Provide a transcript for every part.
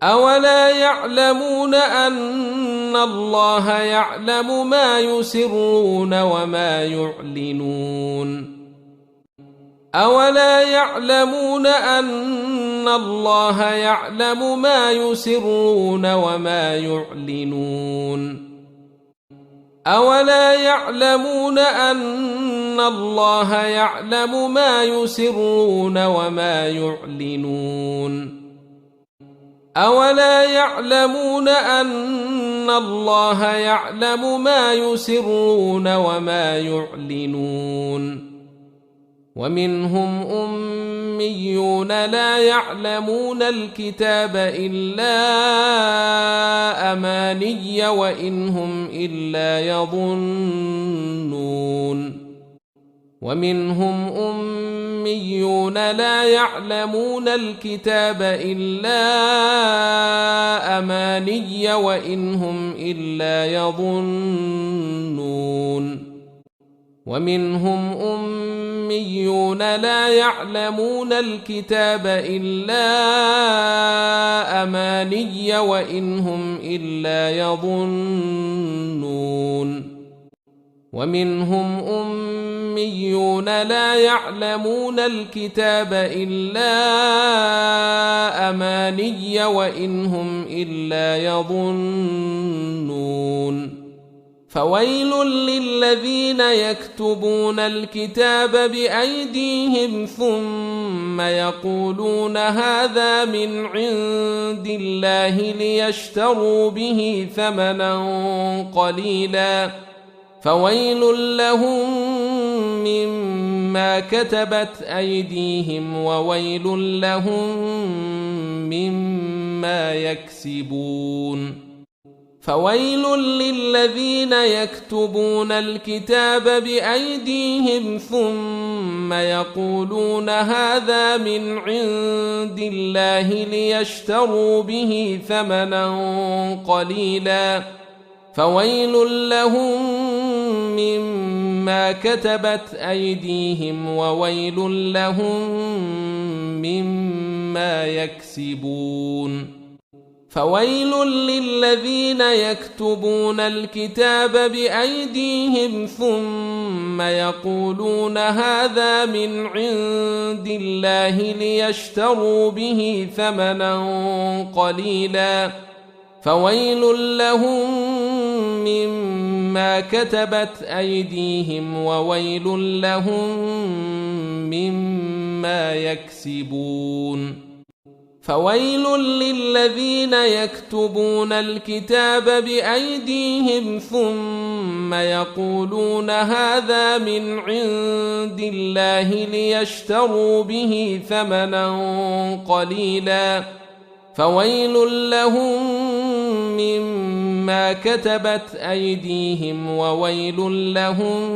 أولا يعلمون أن الله يعلم ما يسرون وما يعلنون أولا يعلمون أن الله يعلم ما يسرون وما يعلنون أولا يعلمون أن الله يعلم ما يسرون وما يعلنون أولا يعلمون أن الله يعلم ما يسرون وما يعلنون ومنهم أميون لا يعلمون الكتاب إلا أماني وإن هم إلا يظنون ومنهم أميون لا يعلمون الكتاب إلا أماني وإن هم إلا يظنون ومنهم أميون لا يعلمون الكتاب إلا أماني وإن هم إلا يظنون ومنهم أميون لا يعلمون الكتاب إلا أماني وإن هم إلا يظنون فويل للذين يكتبون الكتاب بأيديهم ثم يقولون هذا من عند الله ليشتروا به ثمنا قليلا فويل لهم مما كتبت أيديهم وويل لهم مما يكسبون فويل للذين يكتبون الكتاب بأيديهم ثم يقولون هذا من عند الله ليشتروا به ثمنا قليلا فويل لهم مما كتبت أيديهم وويل لهم مما يكسبون فويل للذين يكتبون الكتاب بأيديهم ثم يقولون هذا من عند الله ليشتروا به ثمنا قليلا فويل لهم مما كتبت أيديهم وويل لهم مما يكسبون فويل للذين يكتبون الكتاب بأيديهم ثم يقولون هذا من عند الله ليشتروا به ثمنا قليلا فويل لهم مما كتبت أيديهم وويل لهم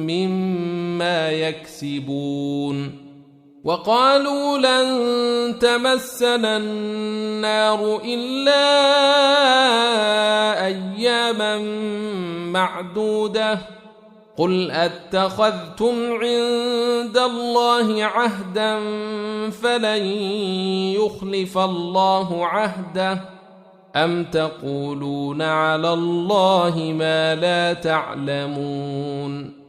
مما يكسبون وقالوا لن تمسنا النار إلا أياما معدودة قل أتخذتم عند الله عهدا فلن يخلف الله عهده أم تقولون على الله ما لا تعلمون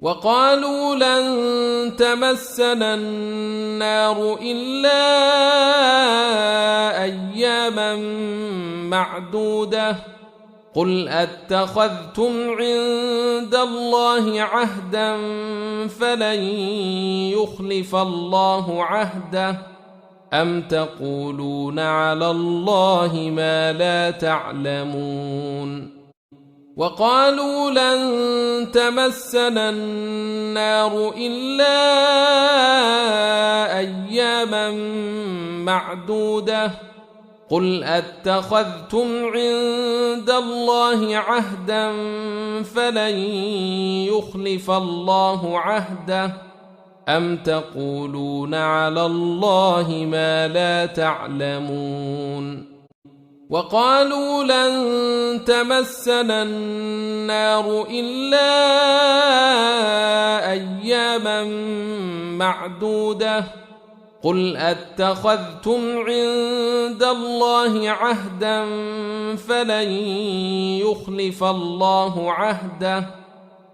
وقالوا لن تمسنا النار إلا أياما معدودة قل أتخذتم عند الله عهدا فلن يخلف الله عهده أم تقولون على الله ما لا تعلمون وقالوا لن تمسنا النار إلا أياما معدودة قل أتخذتم عند الله عهدا فلن يخلف الله عهده أم تقولون على الله ما لا تعلمون وقالوا لن تمسنا النار إلا أياما معدودة قل أتخذتم عند الله عهدا فلن يخلف الله عهده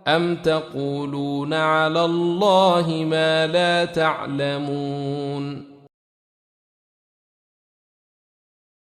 أم تقولون على الله ما لا تعلمون